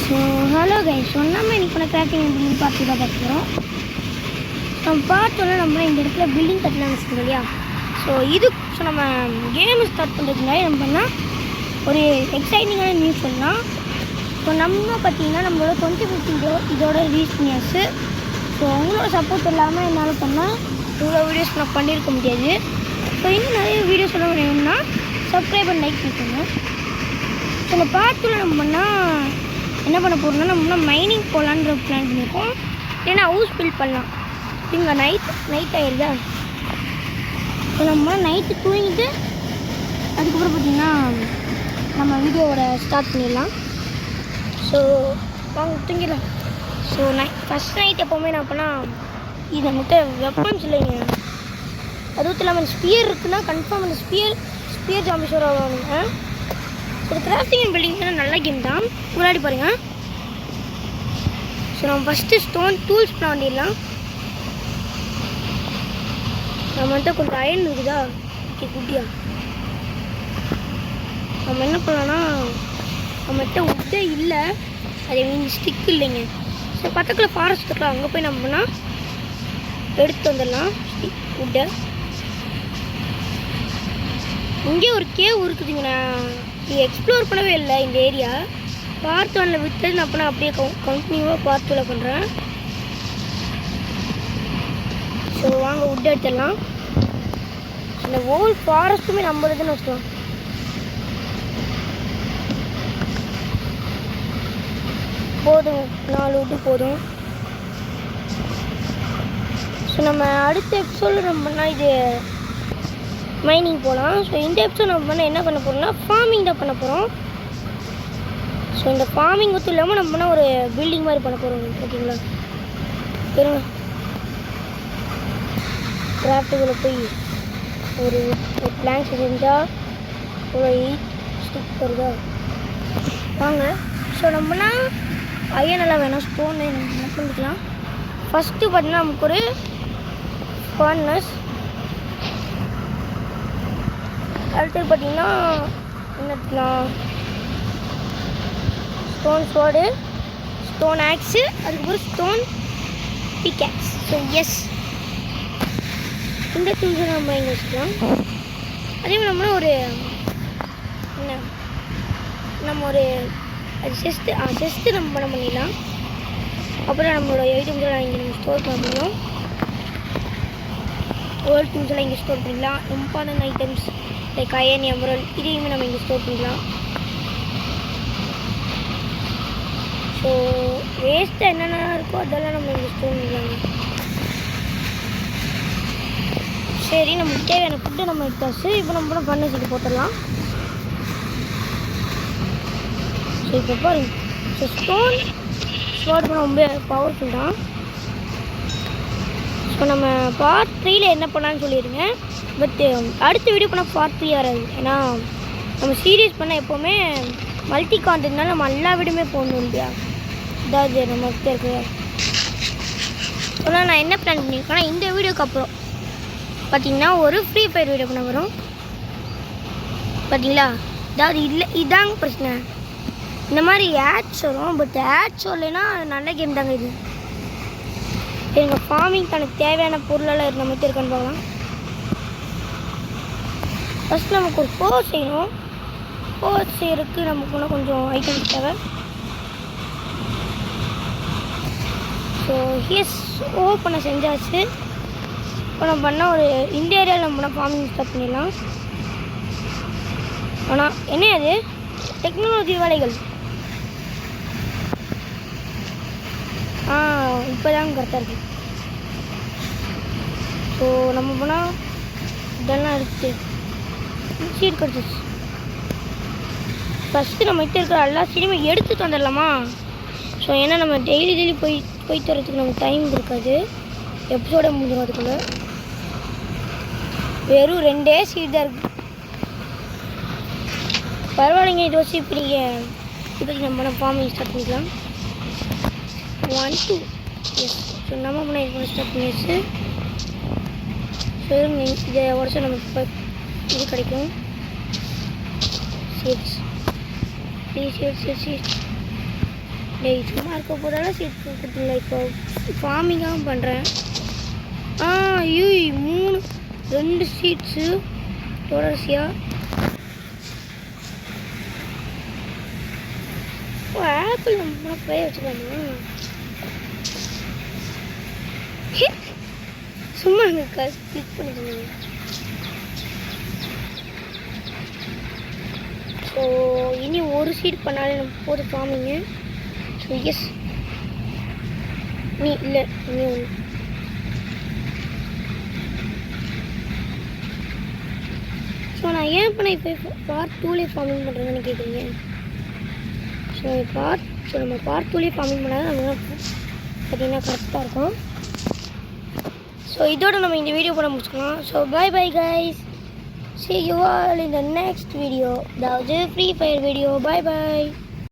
So hello guys, சொன்னாமல் இன்னைக்கு நான் grafting building பார்த்து தான் பார்க்குறோம். நம்ம பார்த்தோன்னா நம்ம இந்த இடத்துல பில்டிங் கட்டலாம்னு வச்சுக்கோங்க இல்லையா. ஸோ நம்ம கேம் ஸ்டார்ட் பண்ணுறதுனால நம்ம பண்ணால் ஒரு எக்ஸைட்டிங்கான நியூஸ் சொல்லலாம். ஸோ நம்ம பார்த்திங்கன்னா நம்மளோட 2015 இதோட ரீச் நியூஸு. ஸோ உங்களோட சப்போர்ட் இல்லாமல் என்னால் பண்ணால் இவ்வளோ வீடியோஸ் நான் பண்ணியிருக்க முடியாது. ஸோ இன்னும் நிறைய வீடியோஸ் சொல்ல வேணும்னா சப்ஸ்கிரைப் பண்ணி லைக் பண்ணிக்கோங்க. ஸோ இந்த பார்ட்டில் நம்ம பண்ணால் என்ன பண்ண போகிறோம்னா நம்ம மைனிங் போகலான்ற பிளான் பண்ணியிருக்கோம். ஏன்னா ஹவுஸ் பில்ட் பண்ணலாம். இங்கே நைட் ஆயிடுதா. ஸோ நம்ம நைட்டு தூங்கிட்டு அதுக்கப்புறம் பார்த்திங்கன்னா நம்ம வீடியோவோட ஸ்டார்ட் பண்ணிடலாம். ஸோ வாங்க தூங்கிடலாம். ஸோ ஃபஸ்ட் நைட் எப்போவுமே நான் பண்ணால் இது நம்மகிட்ட வெப்பன்ஸ் இல்லைங்க. அதுவும் இல்லாமல் ஸ்பியர் இருக்குன்னா கன்ஃபார்ம் அந்த ஸ்பியர் ஜாம்பிஸோட வாங்க. ஒரு கிராஃப்டிங் அண்ட் பில்டிங் நல்ல கேம் தான், விளையாடி பாருங்கள். ஸோ நம்ம ஃபஸ்ட்டு ஸ்டோன் டூல்ஸ் பண்ணிடலாம். நம்மகிட்ட கொஞ்சம் அயன் இருக்குதா, ஓகே குட்டியா. நம்ம என்ன பண்ணலாம்னா நம்மகிட்ட உட்டே இல்லை, அது மீன் ஸ்டிக் இல்லைங்க. ஸோ பக்கத்தில் ஃபாரஸ்ட் இருக்கலாம், அங்கே போய் நம்ம பண்ணால் எடுத்து வந்துடலாம் ஸ்டிக் உட்டை. இங்கே ஒரு கேவ் இருக்குதுங்க. நான் எக்ஸ்ப்ளோர் பண்ணவே இல்லை இந்த ஏரியா. பார்ட் 1ல் விட்டது நான் அப்போ அப்படியே கண்டினியூவாக பார்ட் 2ல் பண்ணுறேன். ஸோ வாங்க உட் எடுத்துடலாம். இந்த ஹோல் ஃபாரஸ்ட்டுமே நம்மளுதுன்னு வச்சுக்கலாம். போதும் 4 உட்டு போதும். ஸோ நம்ம அடுத்த எபிசோடில் நம்ம பண்ணால் இது மைனிங் போகலாம். ஸோ இந்த எபிசோட் நம்ம பண்ண என்ன பண்ண போகிறோம்னா ஃபார்மிங் தான் பண்ண போகிறோம். ஸோ இந்த ஃபார்மிங் மட்டும் இல்லாமல் நம்ம பண்ணால் ஒரு பில்டிங் மாதிரி பண்ண போகிறோம். ஓகேங்களா, சரிங்க. கிராஃப்ட்டுகளில் போய் ஒரு பிளான்ஸ் செஞ்சால் ஒரு 8 ஸ்டிக் வருதா வாங்க. ஸோ நம்மனா அயனெல்லாம் வேணும், ஸ்டோன் நம்ம என்ன பண்ணிக்கலாம். ஃபஸ்ட்டு பார்த்தீங்கன்னா நமக்கு ஒரு ஃபர்னஸ். அடுத்தது பார்த்திங்கன்னா என்னத்துலாம் ஸ்டோன் ஸ்வார்டு, ஸ்டோன் ஆக்ஸு, அதுக்கப்புறம் ஸ்டோன் பிக்ஆக்ஸ். ஸோ எஸ், இந்த டூல்ஸை நம்ம இங்கே வச்சுக்கலாம். அதே மாதிரி நம்மளும் ஒரு என்ன நம்ம ஒரு செஸ்ட்டு நம்ம பண்ணிடலாம். அப்புறம் நம்மளோட ஐட்டம்ஸ்லாம் இங்கே நம்ம ஸ்டோர் பண்ண முடியும். ஓல்டு திங்ஸ் எல்லாம் இங்கே ஸ்டோர் பண்ணிக்கலாம். Important items like iron, emerald இதையுமே நம்ம இங்கே ஸ்டோர் பண்ணிக்கலாம். ஸோ வேஸ்ட்டாக என்னென்ன இருக்கோ அதெல்லாம் நம்ம இங்கே ஸ்டோர் பண்ணிக்கலாங்க. சரி, நமக்கு தேவையான ஃபுட்டு நம்ம எடுத்தாச்சு. இப்போ நம்ம பண்ண சொல்லி போட்டுடலாம். ஸோ இப்போ பாருங்க, ஸோ ஸ்டோன் ஸ்வார்டு ரொம்ப பவர்ஃபுல் தான். ஸோ நம்ம பார்ட் 3ல் என்ன பண்ணலான்னு சொல்லிடுங்க. பட் அடுத்த வீடியோ பண்ணால் பார்ட் 3 வராது. ஏன்னா நம்ம சீரியஸ் பண்ணால் எப்போவுமே மல்டி கான்டென்ட்னால நம்ம எல்லா வீடுமே போகணும் இல்லையா. அதாவது நம்ம இருக்குது. ஆனால் நான் என்ன பிளான் பண்ணியிருக்கேன்னா இந்த வீடியோக்கு அப்புறம் பார்த்திங்கன்னா ஒரு ஃப்ரீ ஃபயர் வீடியோ பண்ண வரும். பார்த்தீங்களா, அதாவது இல்லை இதாங்க பிரச்சனை. இந்த மாதிரி ஆட்ஸ் வரும், பட் ஆட்ஸ் வரலைன்னா நல்ல கேம் தாங்க இது. எங்கள் ஃபார்மிங்க்கான தேவையான பொருளெல்லாம் நம்ம இருக்கான்னு பார்க்கலாம். ஃபஸ்ட் நமக்கு ஒரு போர் செய்யணும். போர் செய்கிறதுக்கு நமக்கு இன்னும் கொஞ்சம் ஐட்டம்ஸ் தேவை. ஸோ ஹியர்ஸ் பண்ண செஞ்சாச்சு. இப்போ நம்ம பண்ணால் ஒரு இந்த ஏரியாவில் நம்ம பண்ணால் ஃபார்மிங் ஸ்டார்ட் பண்ணிடலாம். ஆனால் என்ன அது டெக்னாலஜி வேலைகள் இப்போ தாங்க கரெக்டாக இருக்குது. ஸோ நம்ம போனால் இதெல்லாம் எடுத்து சீட் கிடச்சிச்சு. ஃபஸ்ட்டு நம்ம கிட்ட இருக்கிற எல்லா சீடுமே எடுத்துட்டு வந்துடலாமா. ஸோ ஏன்னா நம்ம டெய்லி போய் தரத்துக்கு நமக்கு டைம் இருக்காது. எபிசோட முடிஞ்சிடும். அதுக்குள்ளே வெறும் 2 சீட் தான் இருக்குது. பரவாயில்லைங்க, இது வச்சு இப்போ நீங்கள் இப்போதைக்கு நம்ம ஃபார்மிங் ஸ்டார்ட் பண்ணிக்கலாம். 1 2 எஸ். ஸோ நம்ம பண்ண இது ஸ்டார்ட் பண்ணிடுச்சு. ஸோ இதை உடச்சு நமக்கு இது கிடைக்கும். சரி சரி. டேய் சும்மா இருக்க போதால சீட் கொடுத்துருல. இப்போ ஃபார்மிங்காக பண்ணுறேன். ஐயோ 2 சீட்ஸு தொடர்ச்சியாக. ஆப்பிள் நம்ம போய் வச்சுக்கலாமா? சும்மா அங்கே கிளிக் பண்ணிக்கோங்க. ஸோ இனி ஒரு சீட் பண்ணாலே நம்ம போது ஃபார்மிங்கு. ஸோ எஸ் நீ இல்லை இனி ஒன்று. ஸோ நான் ஏன் இப்போ பார்ட் 2லேயே ஃபார்மிங் பண்ணுறதுன்னு கேட்குறீங்க. ஸோ நம்ம பார்ட் 2லேயே ஃபார்மிங் பண்ணால் நம்ம பார்த்தீங்கன்னா கரெக்டாக இருக்கும். ஸோ இதோட நம்ம இந்த வீடியோ கூட முடிச்சுக்கலாம். So bye guys. See you all in the next video. That was a Free Fire video. Bye.